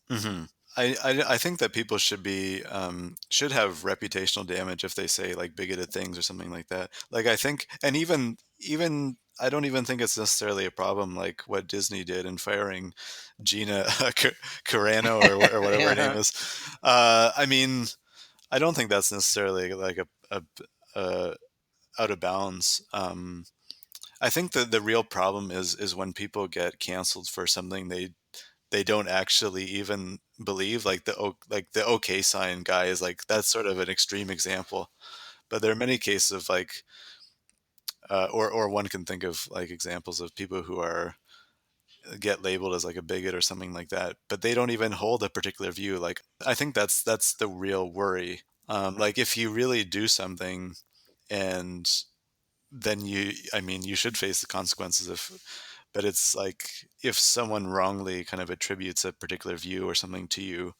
hmm I think that people should have reputational damage if they say like bigoted things or something like that. Like I think, and even I don't even think it's necessarily a problem like what Disney did in firing Gina Carano or whatever her name Yeah. is. I mean, I don't think that's necessarily like a out of bounds. I think that the real problem is when people get canceled for something they don't actually even believe. Like like the okay sign guy is like that's sort of an extreme example, but there are many cases of like or one can think of like examples of people who are get labeled as like a bigot or something like that, but they don't even hold a particular view. Like I think that's the real worry. Like if you really do something and then I mean you should face the consequences if but it's like if someone wrongly kind of attributes a particular view or something to you,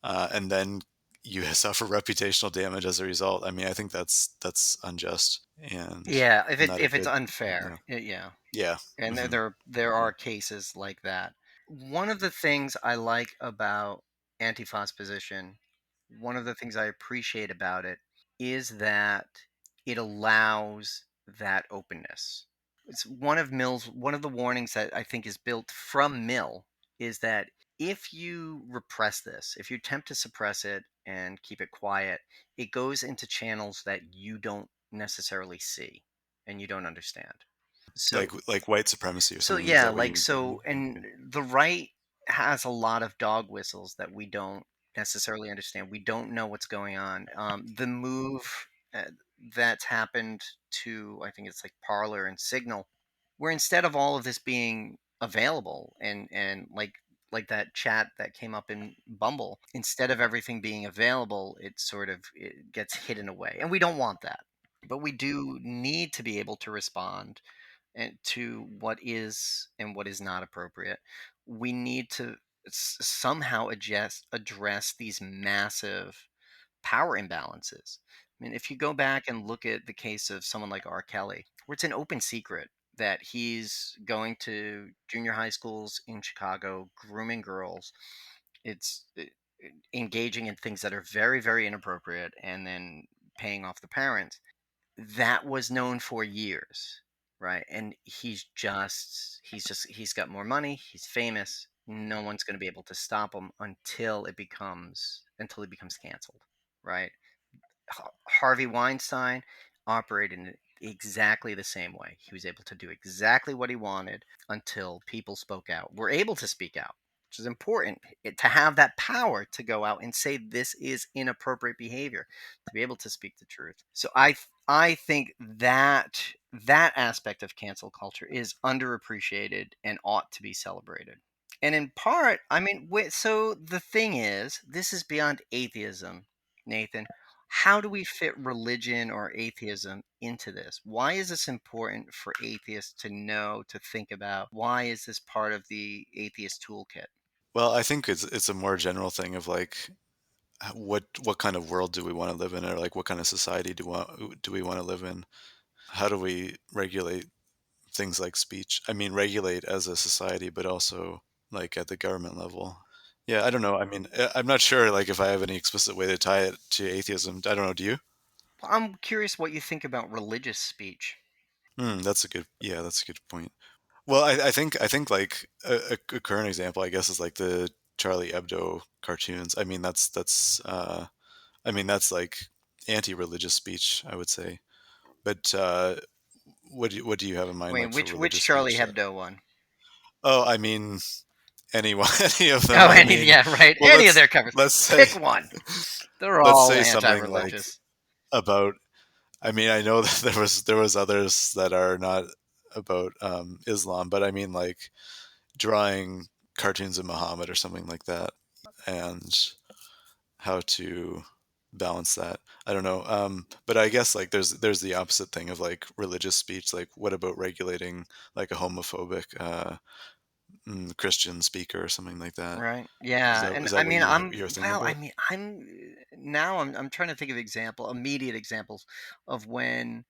and then you suffer reputational damage as a result. I mean, I think that's unjust and Yeah, if not a it's good. unfair, Yeah. yeah. Yeah. And hmm there are cases like that. One of the things I like about Antifa's position, one of the things I appreciate about it, is that it allows that openness. It's one of the warnings that I think is built from Mill is that if you repress this, if you attempt to suppress it and keep it quiet, it goes into channels that you don't necessarily see and you don't understand. So like white supremacy or so something. Is yeah, that what like, you're getting? so, and the right has a lot of dog whistles that we don't necessarily understand. We don't know what's going on. The move uh, that's happened to, I think it's like Parlor and Signal, where instead of all of this being available and like that chat that came up in Bumble, instead of everything being available, it gets hidden away, and we don't want that. But we do need to be able to respond and to what is and what is not appropriate. We need to somehow address these massive power imbalances. I mean, if you go back and look at the case of someone like R. Kelly, where it's an open secret that he's going to junior high schools in Chicago, grooming girls, it's engaging in things that are very, very inappropriate, and then paying off the parents, that was known for years, right? And he's got more money, he's famous. No one's going to be able to stop him until he becomes canceled, right? Harvey Weinstein operated in exactly the same way. He was able to do exactly what he wanted until people spoke out. Were able to speak out, which is important to have that power to go out and say this is inappropriate behavior, to be able to speak the truth. So I think that aspect of cancel culture is underappreciated and ought to be celebrated. And in part, I mean, so the thing is, this is beyond atheism, Nathan. How do we fit religion or atheism into this? Why is this important for atheists to know, to think about? Why is this part of the atheist toolkit? Well, I think it's a more general thing of like what kind of world do we want to live in, or like what kind of society do we want to live in? How do we regulate things like speech? I mean, regulate as a society, but also like at the government level. Yeah, I don't know. I mean, I'm not sure like if I have any explicit way to tie it to atheism. I don't know. Do you? I'm curious what you think about religious speech. That's a good. Yeah, that's a good point. Well, I think like a current example, I guess, is like the Charlie Hebdo cartoons. I mean, I mean, that's like anti-religious speech, I would say. But what do you have in mind, Wait, like for which religious Charlie speech? Hebdo one? Oh, I mean, anyone, any of them. Oh, I any mean, yeah, right. well, Any of their covers. let's say Pick one. They're let's all say something like anti-religious. about. I mean, I know that there was others that are not about Islam, but I mean, like drawing cartoons of Muhammad or something like that, and how to balance that. I don't know. But I guess like there's the opposite thing of like religious speech. Like, what about regulating like a homophobic Christian speaker or something like that? Right. Is Yeah. that And is I that what mean, you're thinking I about? mean, I'm trying to think of immediate examples of when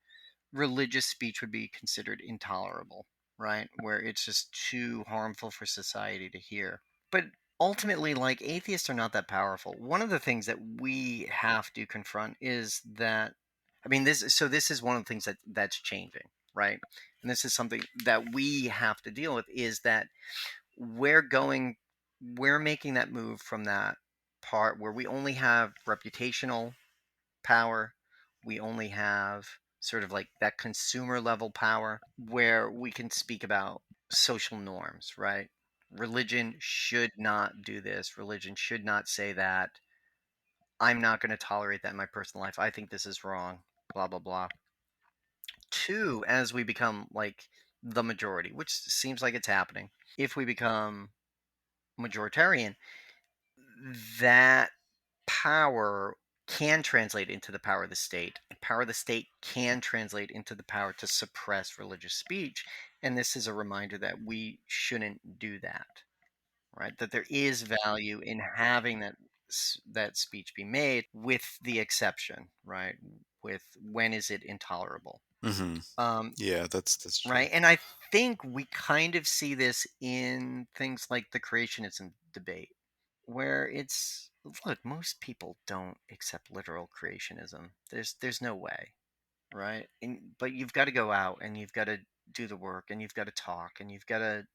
religious speech would be considered intolerable, right? Where it's just too harmful for society to hear. But ultimately, like, atheists are not that powerful. One of the things that we have to confront is that, I mean, this is one of the things that's changing, right? And this is something that we have to deal with, is that we're going we're making that move from that part where we only have reputational power, we only have sort of like that consumer level power where we can speak about social norms, right? Religion should not do this, religion should not say that, I'm not going to tolerate that in my personal life, I think this is wrong, blah blah blah. Two, as we become like the majority, which seems like it's happening, if we become majoritarian, that power can translate into the power of the state. Power of the state can translate into the power to suppress religious speech. And this is a reminder that we shouldn't do that, right? That there is value in having that speech be made, with the exception, right? With when is it intolerable? Hmm. Um, Yeah, that's true. right. And I think we kind of see this in things like the creationism debate, where it's, look, most people don't accept literal creationism. There's no way, right? But you've got to go out and you've got to do the work and you've got to talk and you've got to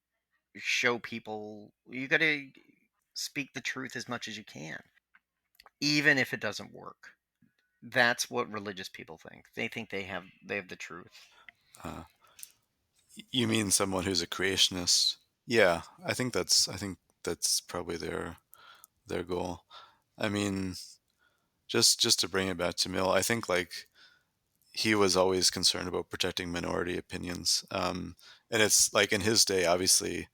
show people, you got to speak the truth as much as you can, even if it doesn't work. That's what religious people think. They think they have the truth. Uh, you mean someone who's a creationist? Yeah, I think that's probably their goal. I mean, just to bring it back to Mill, I think like he was always concerned about protecting minority opinions. And it's like in his day, obviously,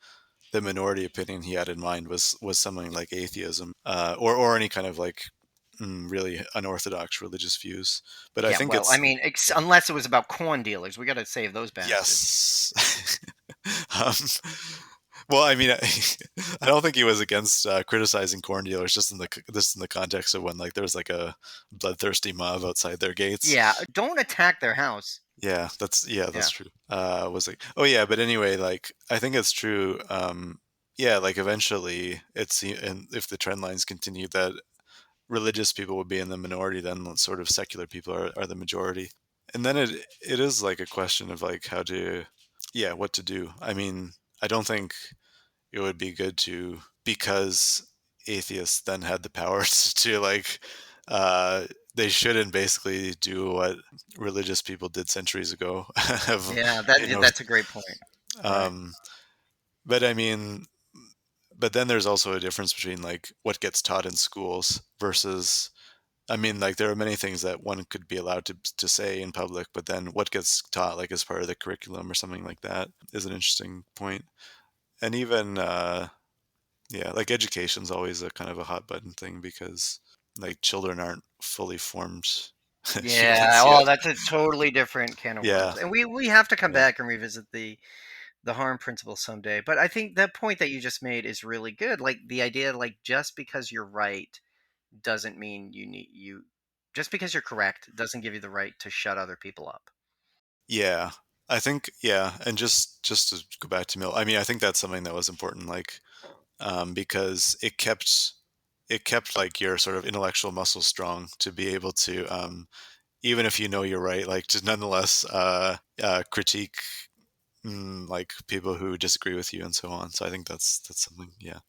the minority opinion he had in mind was something like atheism, or any kind of like really unorthodox religious views. But I Yeah, think well, I it's mean, yeah, unless it was about corn dealers, we got to save those bastards. yes. um, well, I mean, I don't think he was against criticizing corn dealers, just in the context of when like there was like a bloodthirsty mob outside their gates. Yeah, don't attack their house. Yeah, that's Yeah. true. Was like, oh yeah, but anyway, like I think it's true. Yeah, like eventually, and if the trend lines continue, that religious people will be in the minority, then sort of secular people are the majority, and then it is like a question of like how to, yeah, what to do. I mean, I don't think it would be good to, because atheists then had the power to like uh they shouldn't basically do what religious people did centuries ago of Yeah, you know that's a great point. Right. um but I mean, but then there's also a difference between like what gets taught in schools versus, I mean, like there are many things that one could be allowed to say in public, but then what gets taught like as part of the curriculum or something like that is an interesting point. And even yeah, like education's always a kind of a hot button thing because like children aren't fully formed Yeah, humans oh, yet. that's a totally different can of Yeah, worms. And we have to come yeah. back and revisit the harm principle someday. But I think that point that you just made is really good. Like the idea, like, just because you're right doesn't mean you just because you're correct doesn't give you the right to shut other people up. Yeah. I think yeah, and just to go back to Mill, I mean, I think that's something that was important, like because it kept like your sort of intellectual muscle strong to be able to even if you know you're right, like to nonetheless critique like people who disagree with you and so on. So I think that's something, yeah.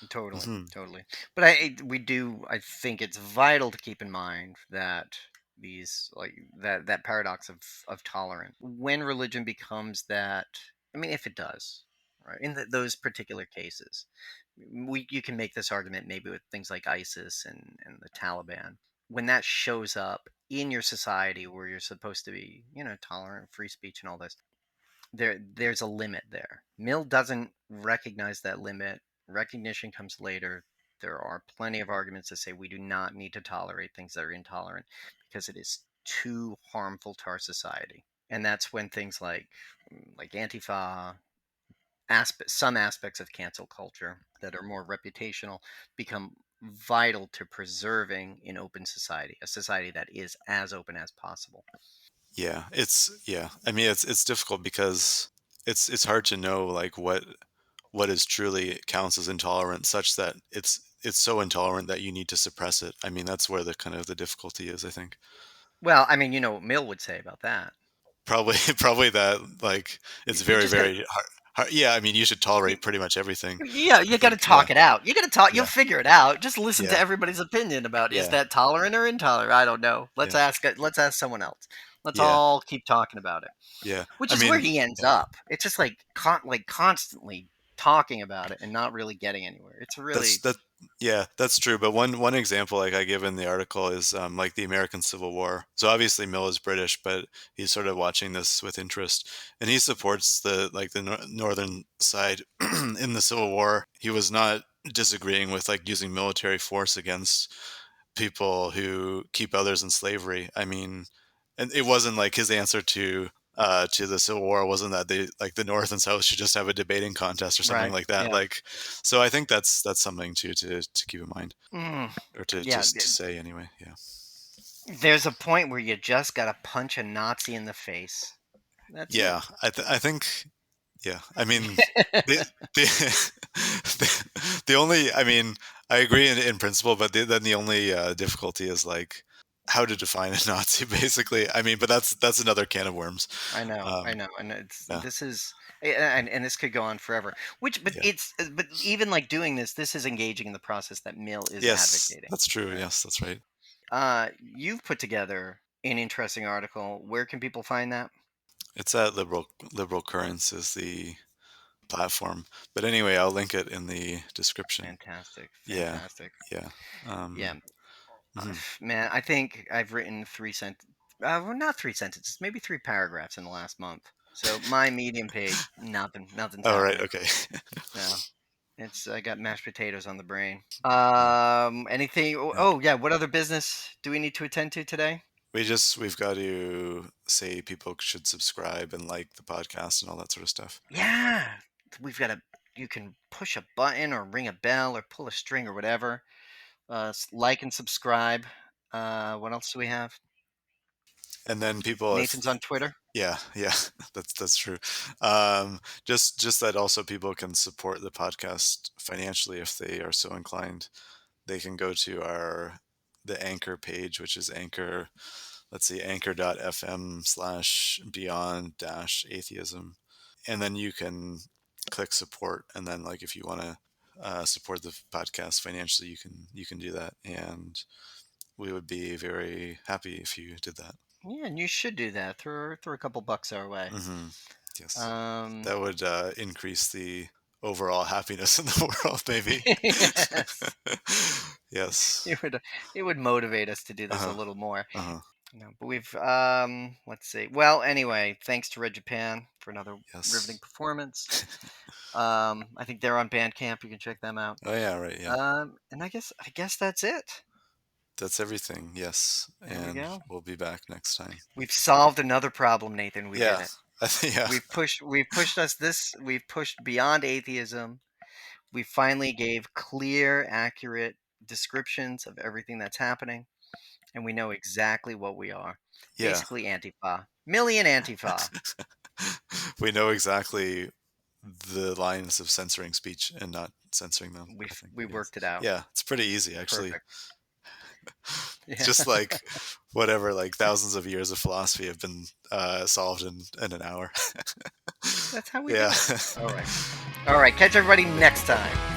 Totally, Hmm. totally. But I think it's vital to keep in mind that these like that paradox of tolerance when religion becomes that. I mean, if it does, right? In those particular cases, you can make this argument maybe with things like ISIS and the Taliban. When that shows up in your society where you're supposed to be, tolerant, free speech, and all this, there's a limit there. Mill doesn't recognize that limit. Recognition comes later. There are plenty of arguments to say we do not need to tolerate things that are intolerant because it is too harmful to our society. And that's when things like Antifa, some aspects of cancel culture that are more reputational become vital to preserving an open society, a society that is as open as possible. Yeah. I mean, it's difficult because it's hard to know like what is truly counts as intolerant, such that it's so intolerant that you need to suppress it. I mean, that's where the kind of the difficulty is, I think. Well, I mean, you know what Mill would say about that. Probably probably that like it's You very just got to very hard. Yeah, I mean, you should tolerate pretty much everything. Yeah, I you got to think. Yeah, talk it out. You got to talk. You'll yeah, figure it out. Just listen to yeah, everybody's opinion about is yeah, that tolerant or intolerant. I don't know. yeah, Let's ask someone else. Let's yeah, all keep talking about it. yeah. Which I is where mean, he ends yeah. up. It's just like constantly talking about it and not really getting anywhere. It's That's really that. Yeah, that's true. But one example, like I give in the article, is like the American Civil War. So obviously Mill is British, but he's sort of watching this with interest, and he supports the like the northern side in the Civil War. He was not disagreeing with like using military force against people who keep others in slavery. I mean, and it wasn't like his answer to the Civil War wasn't that they like the North and South should just have a debating contest or something right. like that. Yeah. Like, so I think that's something too to keep in mind Mm, or to yeah. just to say anyway. Yeah. There's a point where you just gotta punch a Nazi in the face. That's it. Yeah. I think. Yeah. I mean, the the the only. I mean, I agree in principle, but then the only difficulty is like how to define a Nazi, basically. I mean, but that's another can of worms. I Um, know, and it's yeah. this is and this could go on forever. Yeah. But even like doing this, this is engaging in the process that Mill is Yes, advocating, that's true. right? Yes, that's right. You've put together an interesting article. Where can people find that? It's at Liberal Currents is the platform. But anyway, I'll link it in the description. Fantastic, Yeah, fantastic. yeah, Yeah, um, mhm. man, I think I've written well, not three sentences, maybe three paragraphs in the last month. So my Medium page, nothing's Oh, right, happening. okay. No. I got mashed potatoes on the brain. Yeah, Anything? yeah. Oh, yeah. What other business do we need to attend to today? We've got to say people should subscribe and like the podcast and all that sort of stuff. Yeah, we've got a. You can push a button or ring a bell or pull a string or whatever. Like and subscribe. What else do we have? And then people, if Nathan's on Twitter. yeah, yeah, that's true. Just that also people can support the podcast financially if they are so inclined. They can go to the Anchor page, which is Anchor. Let's see, anchor.fm/beyond dash atheism. And then you can click support. And then like, if you want to support the podcast financially, you can do that. And we would be very happy if you did that. Yeah, and you should do that. Throw a couple bucks our way. Hmm. Yes. Um, That would increase the overall happiness in the world, maybe. yes, Yes. it would motivate us to do this a Uh-huh. little more. Uh-huh. No, but let's see. Well, anyway, thanks to Red Japan for another riveting Yes. performance. I think they're on Bandcamp. You can check them out. Oh yeah, right, yeah. And I guess that's it. That's everything. Yes. There we And go. we'll be back next time. We've solved another problem, Nathan. We did Yeah. it. I think yeah. We've pushed beyond atheism. We finally gave clear, accurate descriptions of everything that's happening, and we know exactly what we are. Yeah. Basically Antifa. Million Antifa. We know exactly the lines of censoring speech and not censoring them, I think. We Yes. worked it out. Yeah, it's pretty easy actually. Perfect. It's Yeah. just like whatever, like thousands of years of philosophy have been solved in an hour. That's how we Yeah. do it. All right. All right. Catch everybody next time.